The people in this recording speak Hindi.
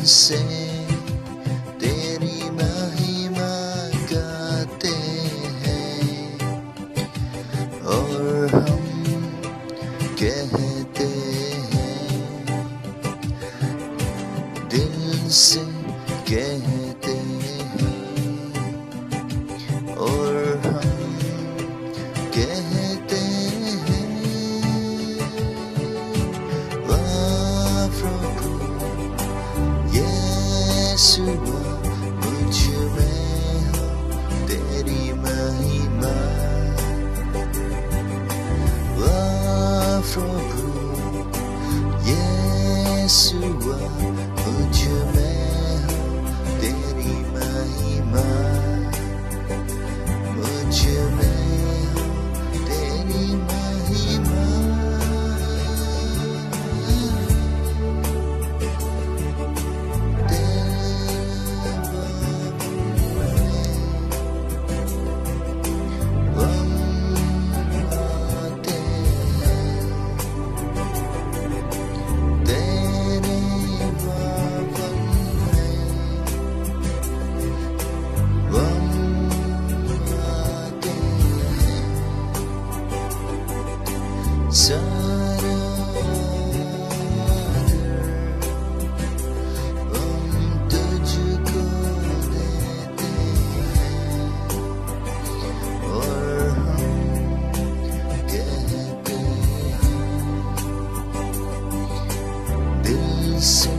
से तेरी महिमा गाते हैं और हम कहते हैं, दिल से कहते हैं और हम कहते हैं, वाह प्रभु यीशुआ मुझ में हो तेरी महिमा, वाह प्रभु यीशुआ मुझ में हो तेरी महिमा, मुझ में हो तेरी महिमा। सारा हम तुझको देते हैं और हम कहते हैं, दिल से